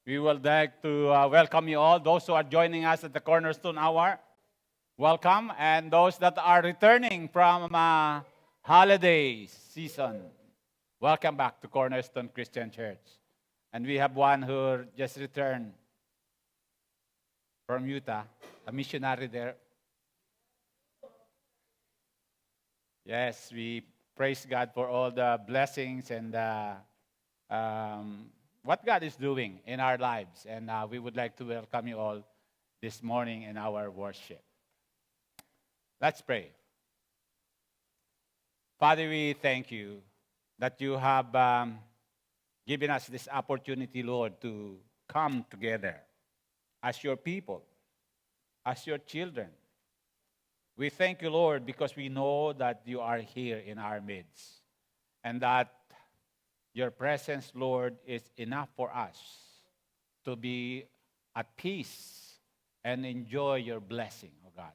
We would like to welcome you all, those who are joining us at the Cornerstone Hour. Welcome. And those that are returning from holiday season, welcome back to Cornerstone Christian Church. And we have one who just returned from Utah, a missionary there. Yes, we praise God for all the blessings and um, what God is doing in our lives. And we would like to welcome you all this morning in our worship. Let's pray. Father, we thank you that you have given us this opportunity, Lord, to come together as your people, as your children. We thank you, Lord, because we know that you are here in our midst and that your presence, Lord, is enough for us to be at peace and enjoy your blessing, oh God.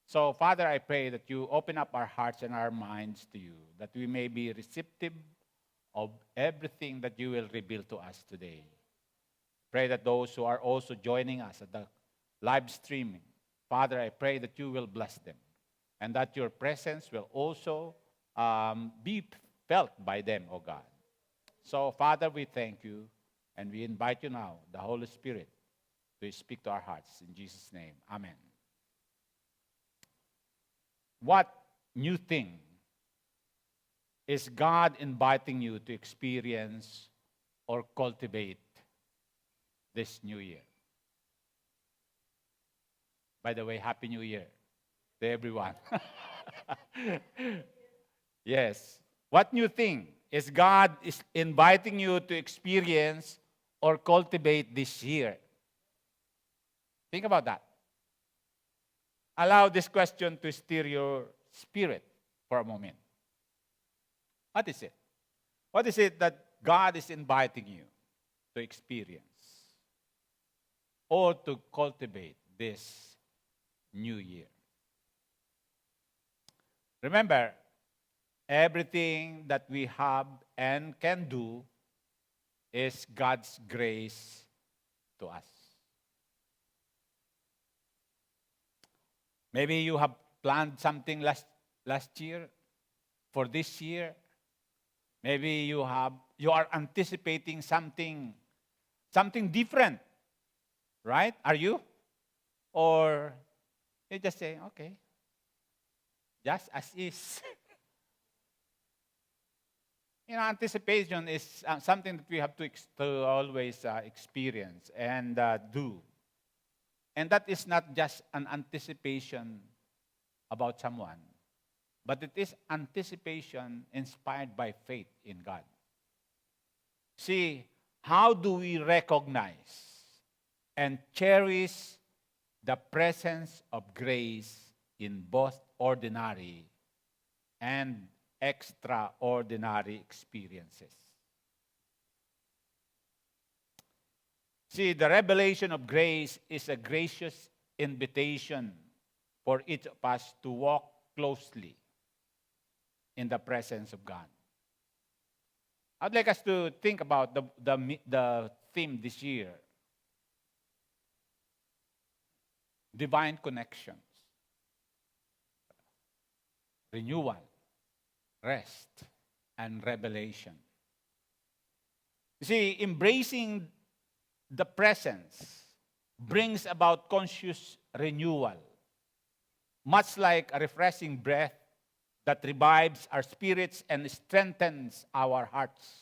So, Father, I pray that you open up our hearts and our minds to you, that we may be receptive of everything that you will reveal to us today. Pray that those who are also joining us at the live streaming, Father, I pray that you will bless them and that your presence will also be felt by them, oh God. So, Father, we thank you and we invite you now, the Holy Spirit, to speak to our hearts. In Jesus' name, amen. What new thing is God inviting you to experience or cultivate this new year? By the way, Happy New Year to everyone. Yes. What new thing is God is inviting you to experience or cultivate this year? Think about that. Allow this question to stir your spirit for a moment. What is it? What is it that God is inviting you to experience or to cultivate this new year? Remember, everything that we have and can do is God's grace to us. Maybe you have planned something last year for this year. Maybe you are anticipating something different, right? Are you? Or you just say, okay, just as is. Anticipation is something that we have to always experience and do. And that is not just an anticipation about someone, but it is anticipation inspired by faith in God. See, how do we recognize and cherish the presence of grace in both ordinary and extraordinary experiences? See, the revelation of grace is a gracious invitation for each of us to walk closely in the presence of God. I'd like us to think about the theme this year: divine connections, renewal, rest, and revelation. You see, embracing the presence brings about conscious renewal, much like a refreshing breath that revives our spirits and strengthens our hearts.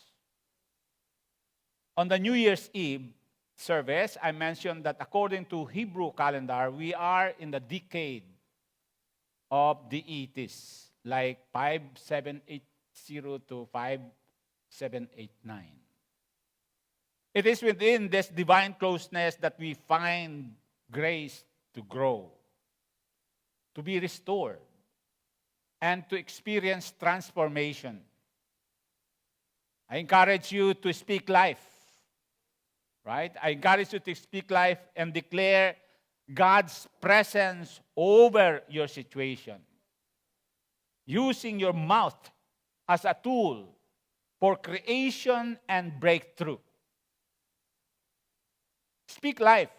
On the New Year's Eve service, I mentioned that according to Hebrew calendar, we are in the decade of the 80s, like 5780 to 5789. It is within this divine closeness that we find grace to grow, to be restored, and to experience transformation. I encourage you to speak life, right? I encourage you to speak life and declare God's presence over your situation, using your mouth as a tool for creation and breakthrough. Speak life.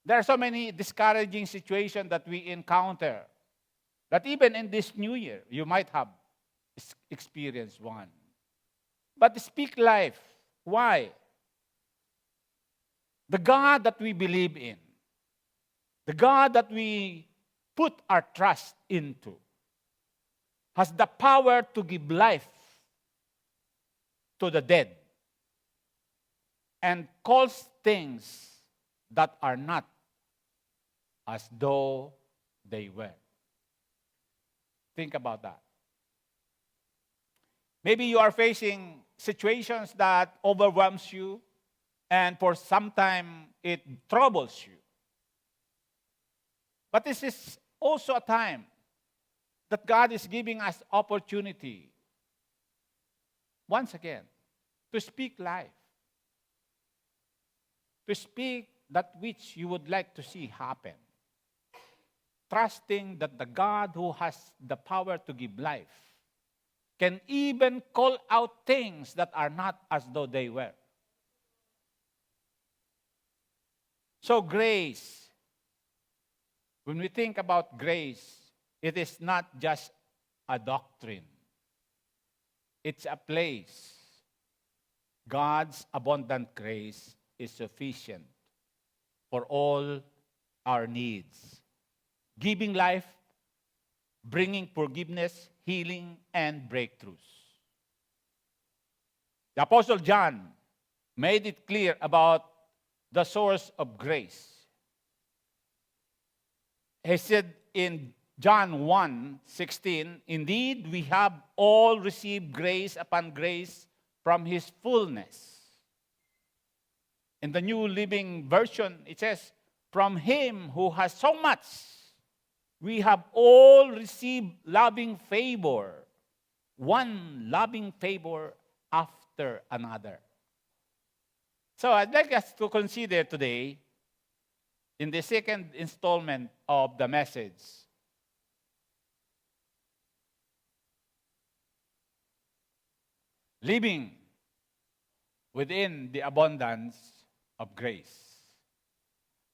There are so many discouraging situations that we encounter that even in this new year, you might have experienced one. But speak life. Why? The God that we believe in, the God that we put our trust into, has the power to give life to the dead and calls things that are not as though they were. Think about that. Maybe you are facing situations that overwhelms you, and for some time it troubles you. But this is also a time that God is giving us opportunity, once again, to speak life. To speak that which you would like to see happen. Trusting that the God who has the power to give life can even call out things that are not as though they were. So grace, when we think about grace, it is not just a doctrine. It's a place. God's abundant grace is sufficient for all our needs. Giving life, bringing forgiveness, healing, and breakthroughs. The Apostle John made it clear about the source of grace. He said in John 1:16, "Indeed, we have all received grace upon grace from His fullness." In the New Living Version, it says, "From Him who has so much, we have all received loving favor, one loving favor after another." So I'd like us to consider today, in the second installment of the message, living within the abundance of grace.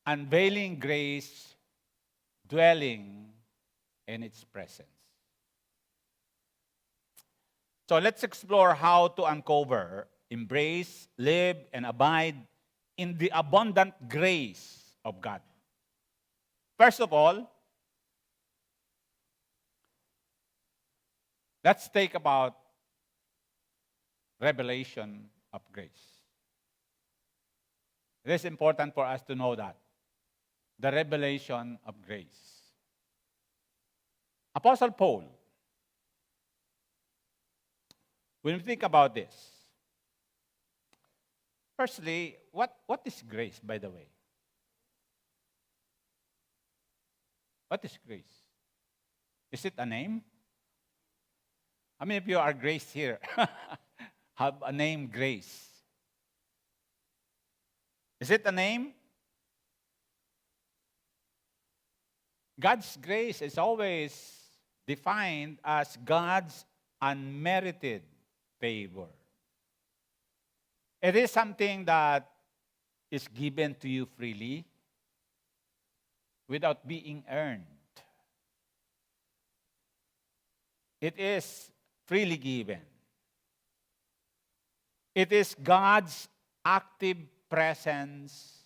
Unveiling grace, dwelling in its presence. So let's explore how to uncover, embrace, live, and abide in the abundant grace of God. First of all, let's take about revelation of grace. It is important for us to know that. The revelation of grace. Apostle Paul, when we think about this, firstly, what is grace, by the way? What is grace? Is it a name? How many of you are graced here? Have a name, Grace. Is it a name? God's grace is always defined as God's unmerited favor. It is something that is given to you freely without being earned. It is freely given. It is God's active presence,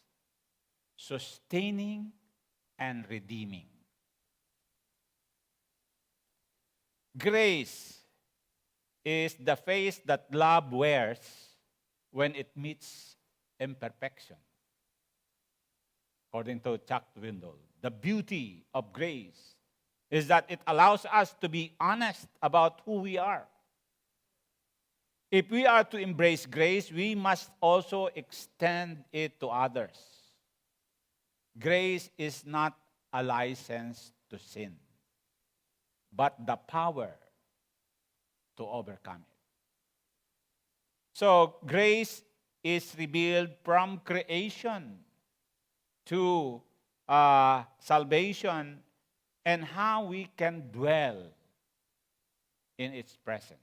sustaining and redeeming. Grace is the face that love wears when it meets imperfection. According to Chuck Swindoll, the beauty of grace is that it allows us to be honest about who we are. If we are to embrace grace, we must also extend it to others. Grace is not a license to sin, but the power to overcome it. So, grace is revealed from creation to salvation and how we can dwell in its presence.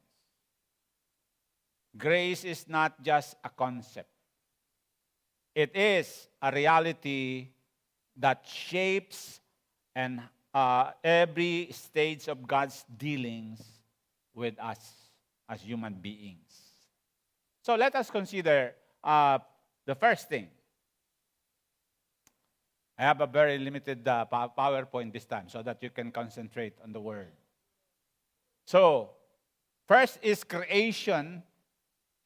Grace is not just a concept. It is a reality that shapes and every stage of God's dealings with us as human beings. So let us consider the first thing. I have a very limited PowerPoint this time so that you can concentrate on the word. So, first is creation.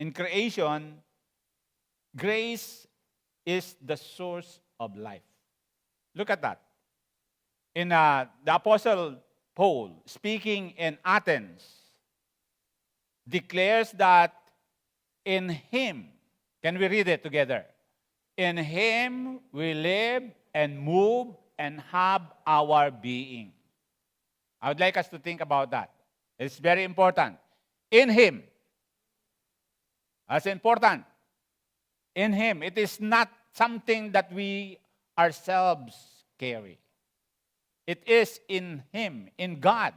In creation, grace is the source of life. Look at that. In the Apostle Paul, speaking in Athens, declares that in Him, can we read it together? In Him we live and move and have our being. I would like us to think about that. It's very important. In Him. That's important. In Him. It is not something that we ourselves carry. It is in Him, in God,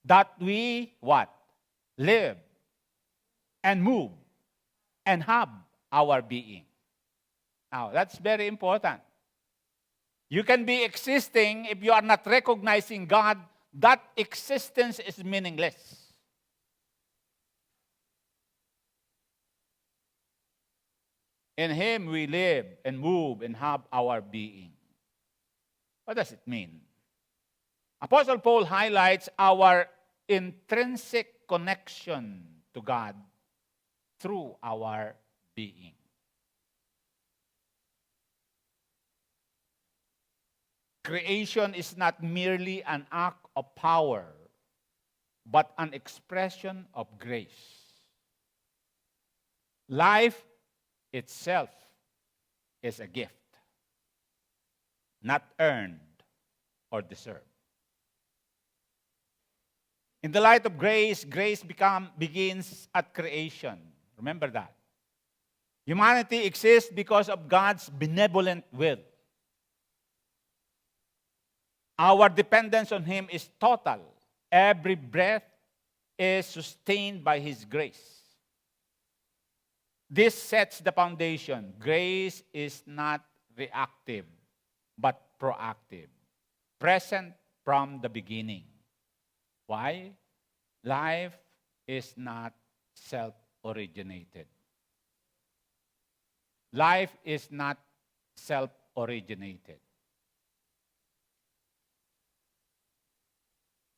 that we what? Live and move and have our being. Now, that's very important. You can be existing if you are not recognizing God. That existence is meaningless. In Him we live and move and have our being. What does it mean? Apostle Paul highlights our intrinsic connection to God through our being. Creation is not merely an act of power, but an expression of grace. Life itself is a gift, not earned or deserved. In the light of grace, grace begins at creation. Remember that. Humanity exists because of God's benevolent will. Our dependence on Him is total. Every breath is sustained by His grace. This sets the foundation. Grace is not reactive, but proactive. Present from the beginning. Why? Life is not self-originated. Life is not self-originated.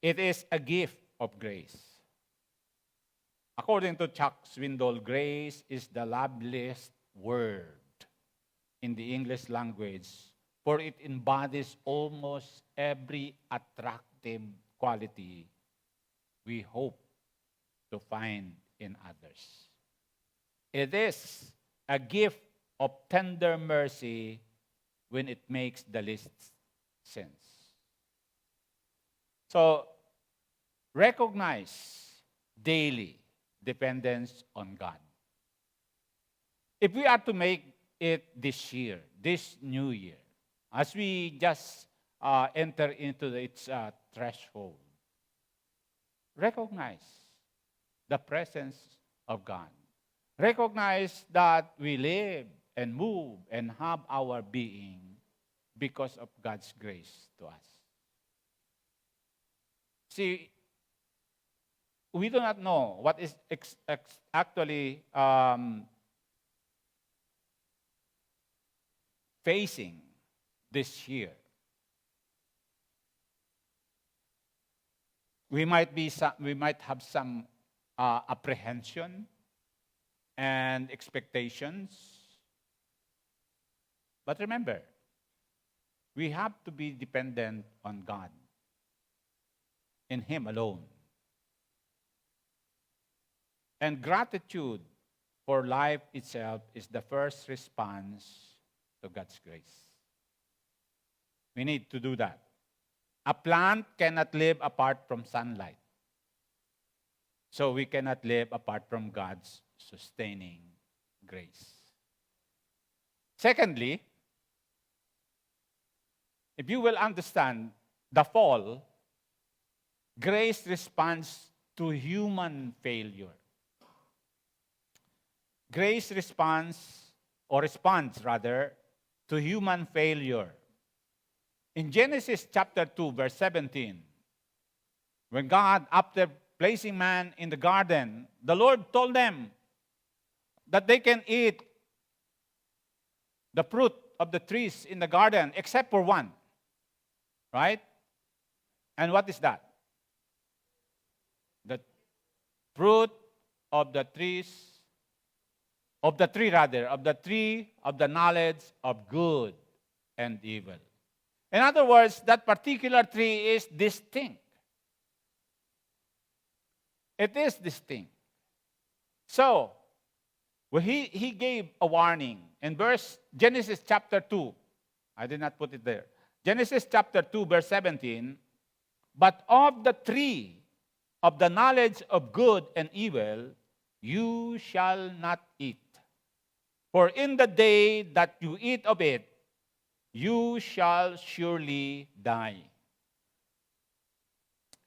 It is a gift of grace. According to Chuck Swindoll, grace is the loveliest word in the English language, for it embodies almost every attractive quality we hope to find in others. It is a gift of tender mercy when it makes the least sense. So, recognize daily dependence on God. If we are to make it this year, this new year, as we just enter into its threshold, recognize the presence of God. Recognize that we live and move and have our being because of God's grace to us. See, we do not know what is actually facing this year. We might have some apprehension and expectations. But remember, we have to be dependent on God, in Him alone. And gratitude for life itself is the first response to God's grace. We need to do that. A plant cannot live apart from sunlight. So we cannot live apart from God's sustaining grace. Secondly, if you will understand the fall, grace responds to human failure. Grace responds or responds rather, to human failure. In Genesis chapter 2, verse 17, when God, after placing man in the garden, the Lord told them that they can eat the fruit of the trees in the garden except for one. Right? And what is that? The fruit of the trees, of the tree of the knowledge of good and evil. In other words, that particular tree is distinct. It is distinct. So, well, he gave a warning. In Genesis chapter 2, I did not put it there. Genesis chapter 2, verse 17, but of the tree of the knowledge of good and evil, you shall not eat. For in the day that you eat of it, you shall surely die.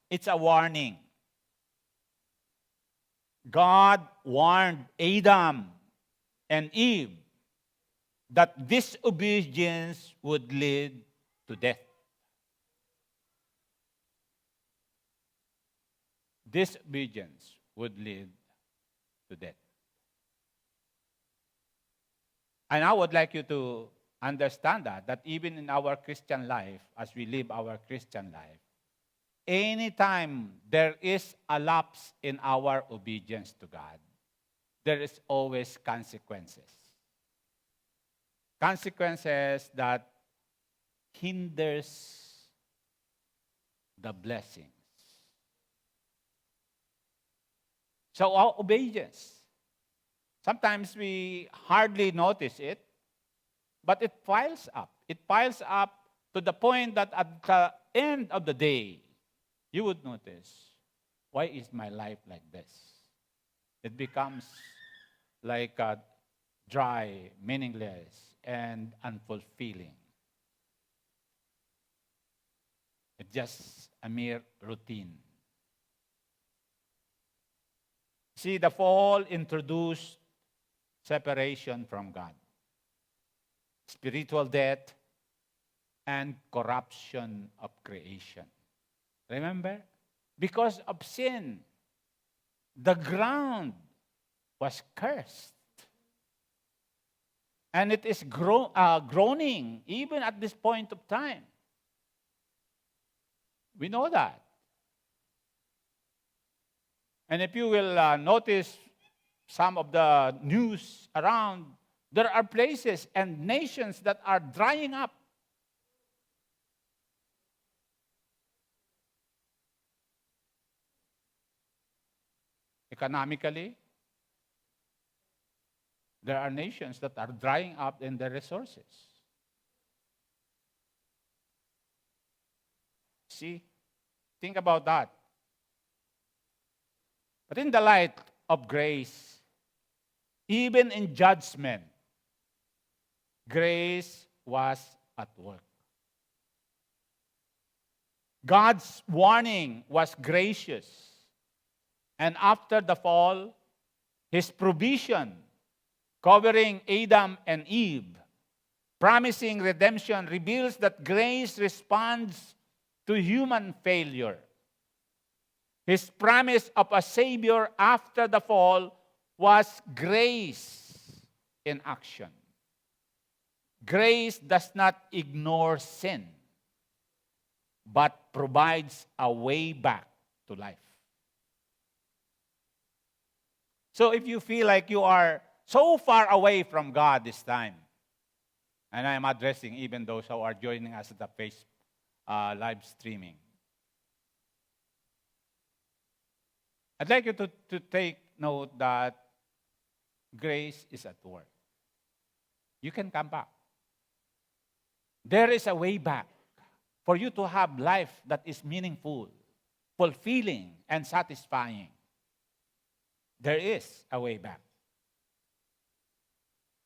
It's a warning. God warned Adam and Eve that disobedience would lead to death. Disobedience would lead to death. And I would like you to understand that even in our Christian life, as we live our Christian life, anytime there is a lapse in our obedience to God, there is always consequences. Consequences that hinders the blessings. So our obedience, sometimes we hardly notice it, but it piles up. It piles up to the point that at the end of the day, you would notice, why is my life like this? It becomes like dry, meaningless, and unfulfilling. It's just a mere routine. See, the fall introduced separation from God, spiritual death, and corruption of creation. Remember? Because of sin, the ground was cursed. And it is groaning even at this point of time. We know that. And if you will notice some of the news around, there are places and nations that are drying up. Economically, there are nations that are drying up in their resources. See? Think about that. But in the light of grace, even in judgment, grace was at work. God's warning was gracious. And after the fall, His provision covering Adam and Eve, promising redemption, reveals that grace responds to human failure. His promise of a Savior after the fall was grace in action. Grace does not ignore sin, but provides a way back to life. So if you feel like you are so far away from God this time, and I am addressing even those who are joining us at the Facebook live streaming, I'd like you to take note that grace is at work. You can come back. There is a way back for you to have life that is meaningful, fulfilling, and satisfying. There is a way back.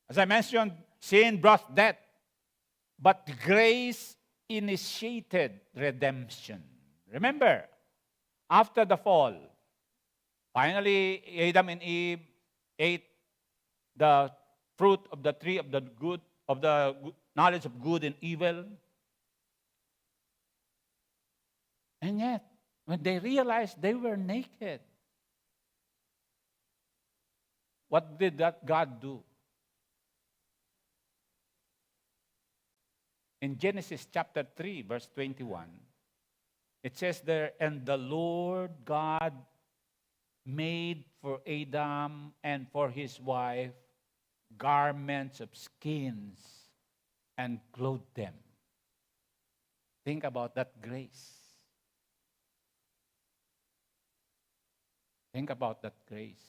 As I mentioned, sin brought death, but grace initiated redemption. Remember, after the fall, finally Adam and Eve ate the fruit of the tree of the knowledge of good and evil. And yet, when they realized they were naked, what did that God do? In Genesis chapter 3, verse 21, it says there, and the Lord God made for Adam and for his wife garments of skins and clothed them. Think about that grace. Think about that grace.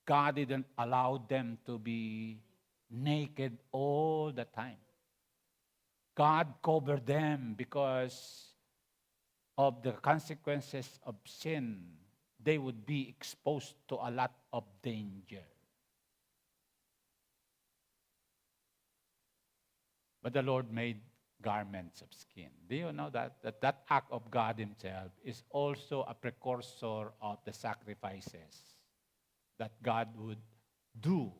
God didn't allow them to be naked all the time. God covered them because of the consequences of sin. They would be exposed to a lot of danger. But the Lord made garments of skin. Do you know that act of God himself is also a precursor of the sacrifices that God would do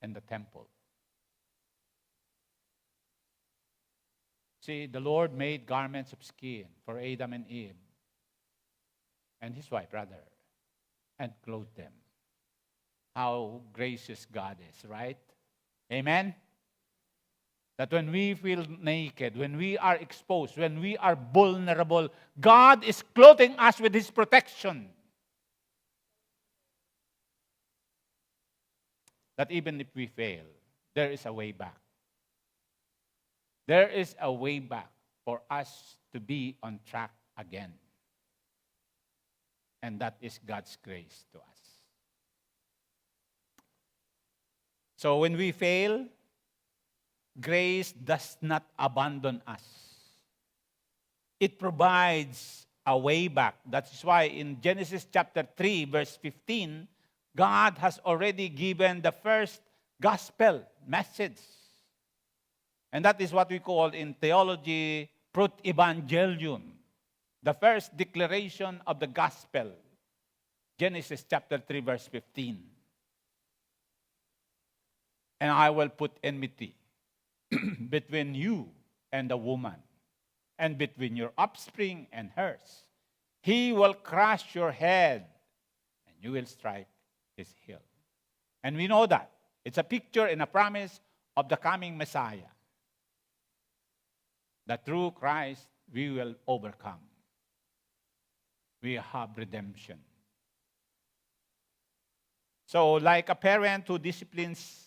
in the temple? See, the Lord made garments of skin for Adam and Eve and his wife, rather, and clothed them. How gracious God is, right? Amen? That when we feel naked, when we are exposed, when we are vulnerable, God is clothing us with his protection. That even if we fail, there is a way back. There is a way back for us to be on track again. And that is God's grace to us. So when we fail, grace does not abandon us. It provides a way back. That's why in Genesis chapter 3, verse 15, God has already given the first gospel message. And that is what we call in theology, proto-evangelium. The first declaration of the gospel. Genesis chapter 3, verse 15. And I will put enmity between you and the woman, and between your offspring and hers. He will crush your head, and you will strike his heel. And we know that. It's a picture and a promise of the coming Messiah. That through Christ, we will overcome. We have redemption. So, like a parent who disciplines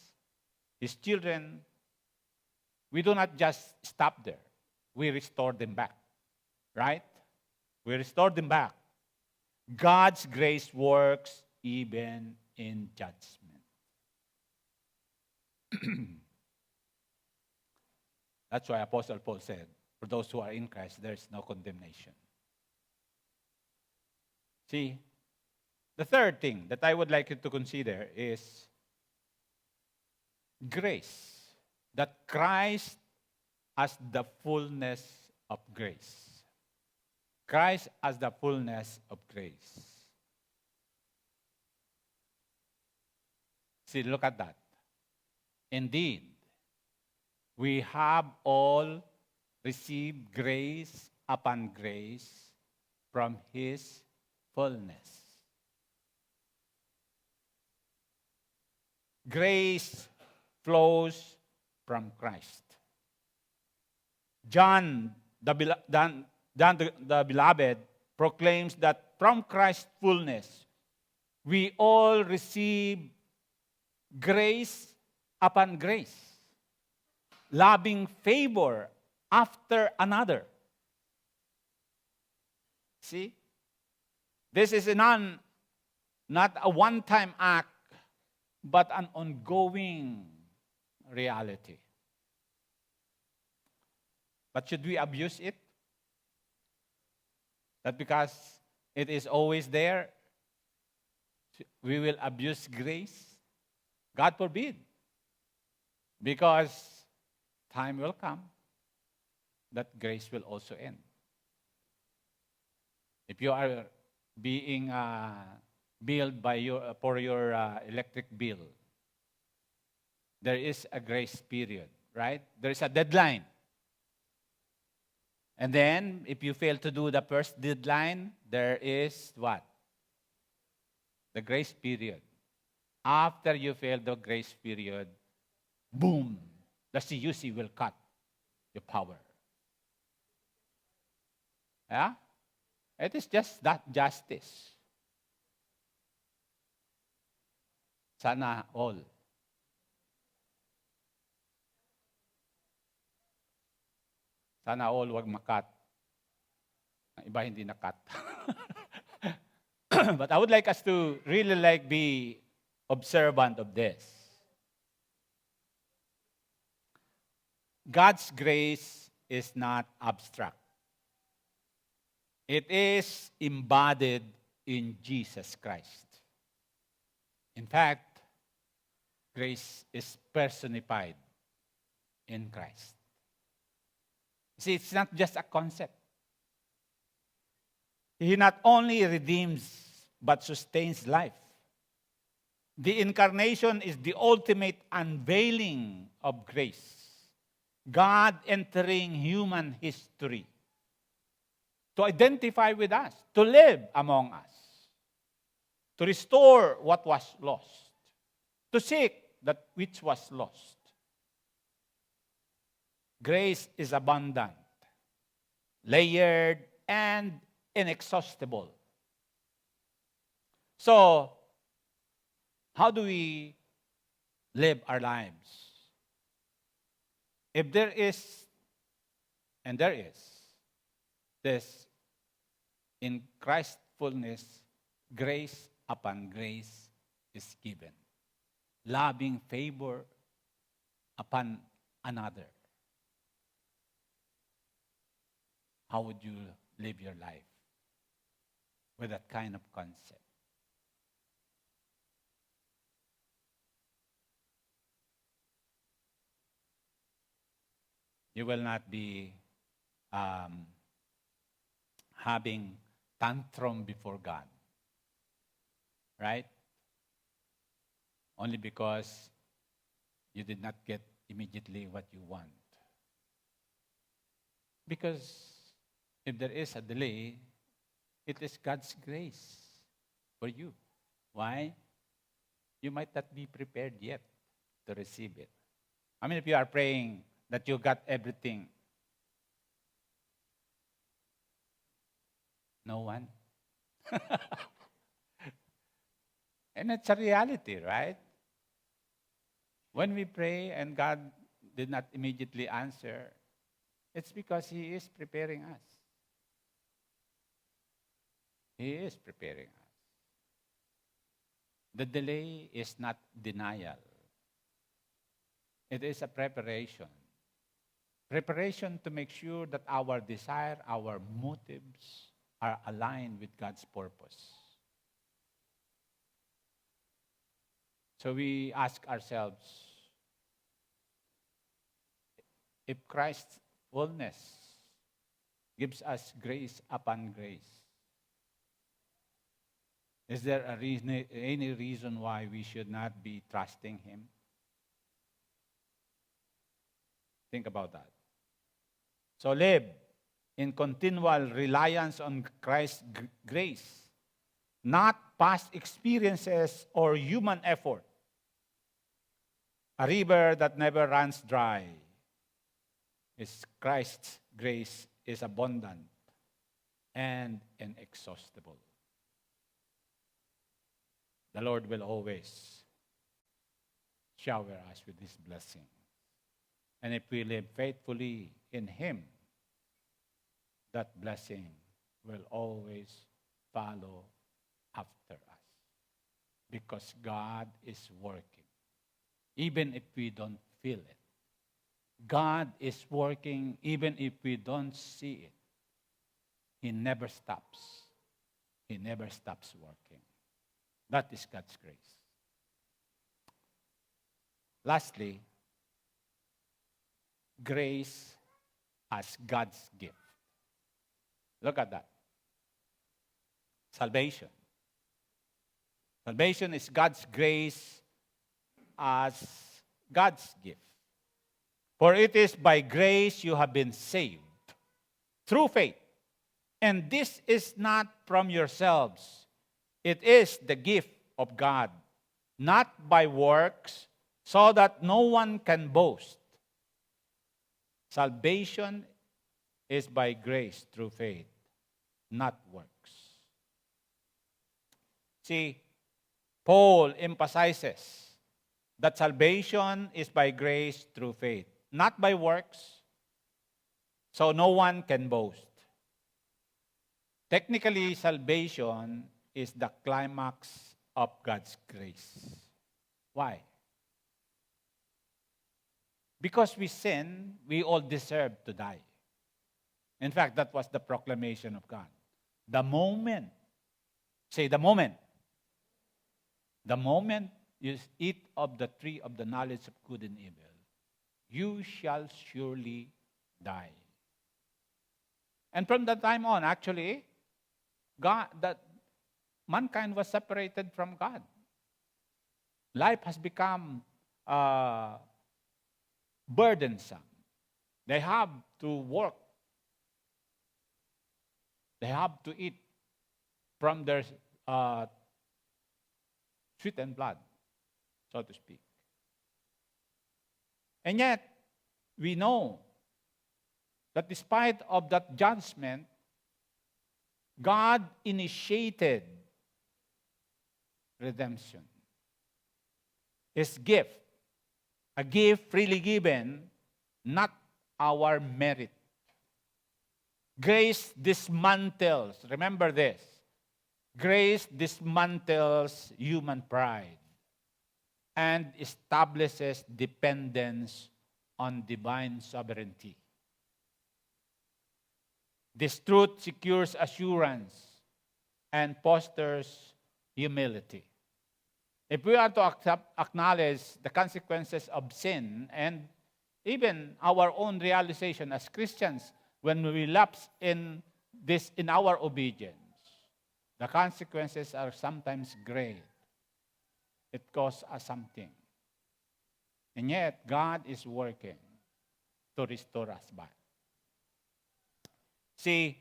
his children, we do not just stop there. We restore them back. Right? We restore them back. God's grace works even in judgment. That's why Apostle Paul said, for those who are in Christ, there is no condemnation. See, the third thing that I would like you to consider is grace. That Christ as the fullness of grace. Christ as the fullness of grace. See, look at that. Indeed, we have all received grace upon grace from his fullness. Grace flows from Christ. John, the beloved, proclaims that from Christ's fullness, we all receive grace upon grace, loving favor after another. See? This is not a one-time act, but an ongoing reality. But should we abuse it? That because it is always there, we will abuse grace? God forbid. Because time will come that grace will also end. If you are being billed by for your electric bill, there is a grace period, right? There is a deadline. And then, if you fail to do the first deadline, there is what? The grace period. After you fail the grace period, boom, the CUC will cut your power. Yeah? It is just that justice. Sana all. Sana all wag makat. Ang iba hindi nakat. But I would like us to really be observant of this. God's grace is not abstract. It is embodied in Jesus Christ. In fact, grace is personified in Christ. See, it's not just a concept. He not only redeems, but sustains life. The incarnation is the ultimate unveiling of grace. God entering human history to identify with us, to live among us, to restore what was lost, to seek that which was lost. Grace is abundant, layered, and inexhaustible. So, how do we live our lives? If there is, and there is, this in Christ's fullness, grace upon grace is given. Loving favor upon another. How would you live your life with that kind of concept? You will not be having tantrum before God. Right? Only because you did not get immediately what you want. Because if there is a delay, it is God's grace for you. Why? You might not be prepared yet to receive it. I mean, if you are praying that you got everything, no one. And it's a reality, right? When we pray and God did not immediately answer, it's because He is preparing us. He is preparing us. The delay is not denial. It is a preparation. Preparation to make sure that our desire, our motives are aligned with God's purpose. So we ask ourselves, if Christ's fullness gives us grace upon grace, is there any reason why we should not be trusting Him? Think about that. So live in continual reliance on Christ's grace, not past experiences or human effort. A river that never runs dry is Christ's grace is abundant and inexhaustible. The Lord will always shower us with His blessing. And if we live faithfully in Him, that blessing will always follow after us. Because God is working. Even if we don't feel it. God is working even if we don't see it. He never stops. He never stops working. That is God's grace. Lastly, grace as God's gift. Look at that. Salvation. Salvation is God's grace as God's gift. For it is by grace you have been saved, through faith. And this is not from yourselves. It is the gift of God, not by works, so that no one can boast. Salvation is by grace through faith, not works. See, Paul emphasizes that salvation is by grace through faith, not by works, so no one can boast. Technically, salvation is the climax of God's grace. Why? Because we sin, we all deserve to die. In fact, that was the proclamation of God. The moment, say the moment you eat of the tree of the knowledge of good and evil, you shall surely die. And from that time on, actually, mankind was separated from God. Life has become burdensome. They have to work. They have to eat from their sweat and blood, so to speak. And yet, we know that despite of that judgment, God initiated redemption. His gift, a gift freely given, not our merit. Grace dismantles, remember this, grace dismantles human pride and establishes dependence on divine sovereignty. This truth secures assurance and fosters humility. If we are to acknowledge the consequences of sin and even our own realization as Christians when we lapse in our obedience, the consequences are sometimes great. It costs us something. And yet, God is working to restore us back. See,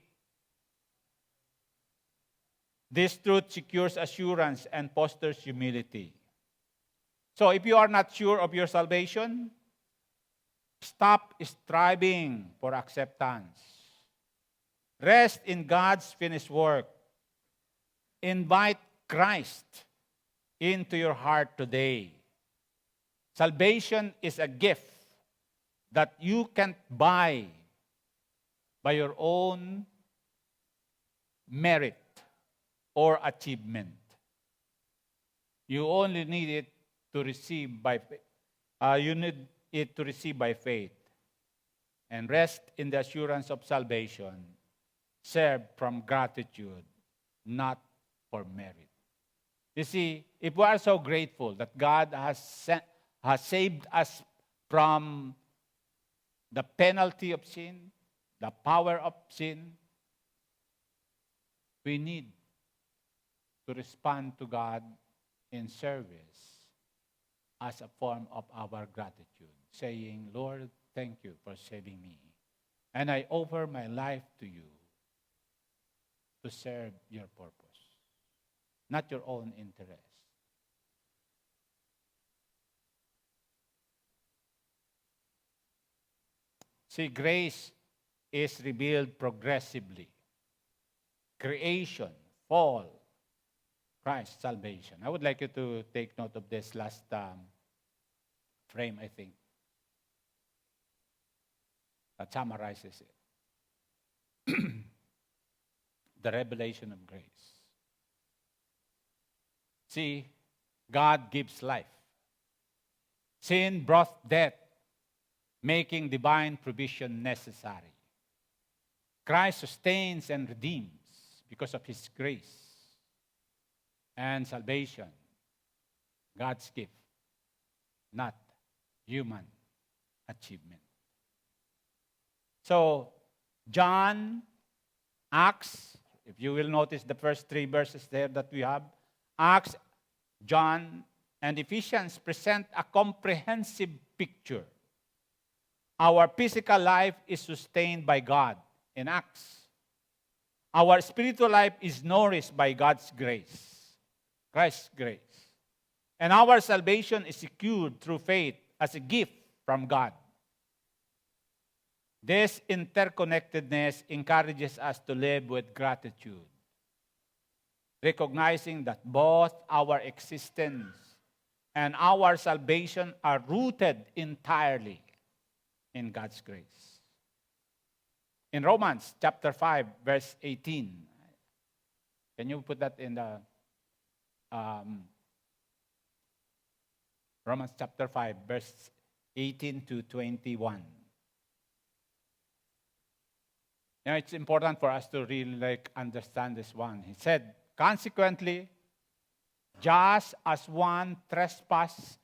this truth secures assurance and fosters humility. So if you are not sure of your salvation, stop striving for acceptance. Rest in God's finished work. Invite Christ into your heart today. Salvation is a gift that you can't buy by your own merit or achievement. You only need it to receive by faith. And rest in the assurance of salvation, serve from gratitude, not for merit. You see, if we are so grateful that God has saved us from the penalty of sin, the power of sin, we need to respond to God in service as a form of our gratitude, saying, Lord, thank you for saving me. And I offer my life to you to serve your purpose, not your own interest. See, grace is revealed progressively. Creation, fall, Christ, salvation. I would like you to take note of this last frame, I think, that summarizes it. The revelation of grace. See, God gives life. Sin brought death, making divine provision necessary. Christ sustains and redeems because of His grace and salvation, God's gift, not human achievement. So, John, Acts, if you will notice the first 3 verses there that we have, Acts John, and Ephesians present a comprehensive picture. Our physical life is sustained by God in Acts. Our spiritual life is nourished by God's grace, Christ's grace. And our salvation is secured through faith as a gift from God. This interconnectedness encourages us to live with gratitude, recognizing that both our existence and our salvation are rooted entirely in God's grace. In Romans chapter 5, verse 18, can you put that in the Romans chapter 5, verse 18 to 21. You know, it's important for us to really understand this one. He said, consequently, just as one trespass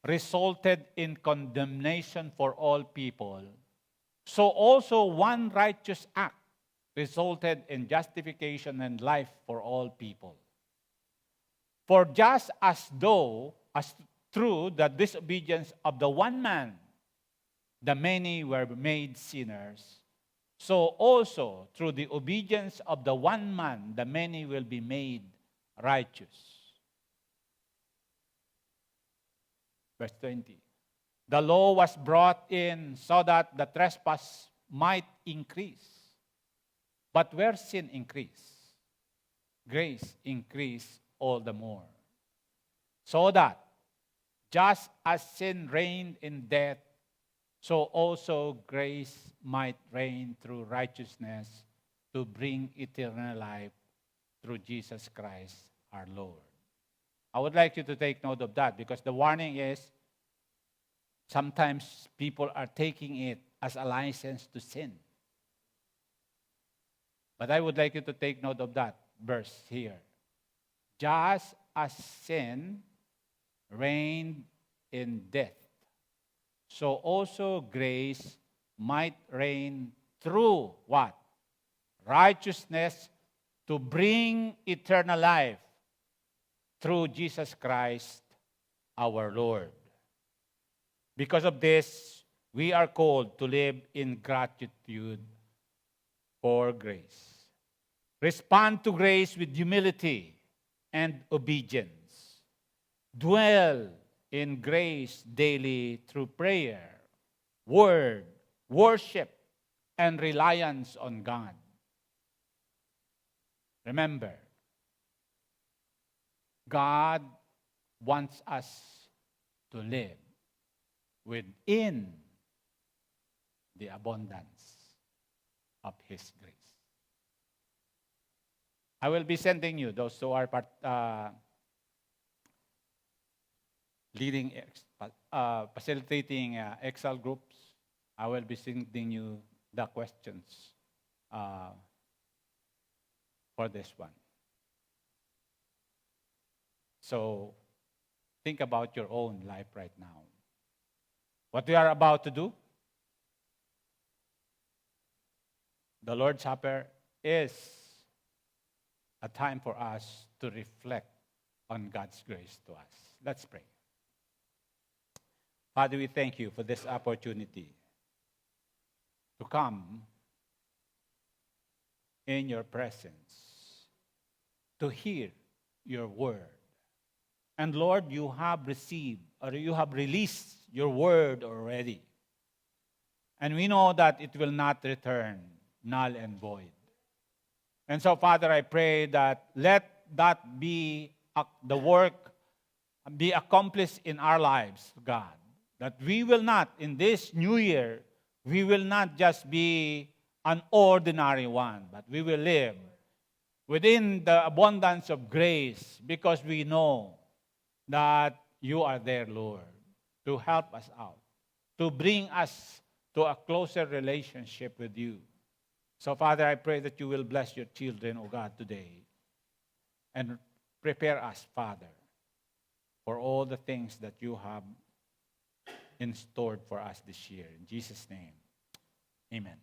resulted in condemnation for all people, so also one righteous act resulted in justification and life for all people. For just as through the disobedience of the one man, the many were made sinners, so also through the obedience of the one man, the many will be made righteous. Verse 20. The law was brought in so that the trespass might increase. But where sin increased, grace increased all the more. So that just as sin reigned in death, so also grace might reign through righteousness to bring eternal life through Jesus Christ our Lord. I would like you to take note of that because the warning is sometimes people are taking it as a license to sin. But I would like you to take note of that verse here. Just as sin reigned in death, so also grace might reign through what? Righteousness to bring eternal life through Jesus Christ our Lord. Because of this, we are called to live in gratitude for grace. Respond to grace with humility and obedience. Dwell in grace daily through prayer, word, worship, and reliance on God. Remember, God wants us to live within the abundance of His grace. I will be sending you, those who are facilitating Excel groups, I will be sending you the questions for this one. So think about your own life right now. What we are about to do, the Lord's Supper, is a time for us to reflect on God's grace to us. Let's pray. Father, we thank you for this opportunity to come in your presence, to hear your word. And Lord, you have received or you have released your word already. And we know that it will not return null and void. And so, Father, I pray that let that be the work be accomplished in our lives, God. That we will not, in this new year, we will not just be an ordinary one, but we will live within the abundance of grace because we know that you are there, Lord, to help us out, to bring us to a closer relationship with you. So, Father, I pray that you will bless your children, O God, today. And prepare us, Father, for all the things that you have in store for us this year. In Jesus' name, amen.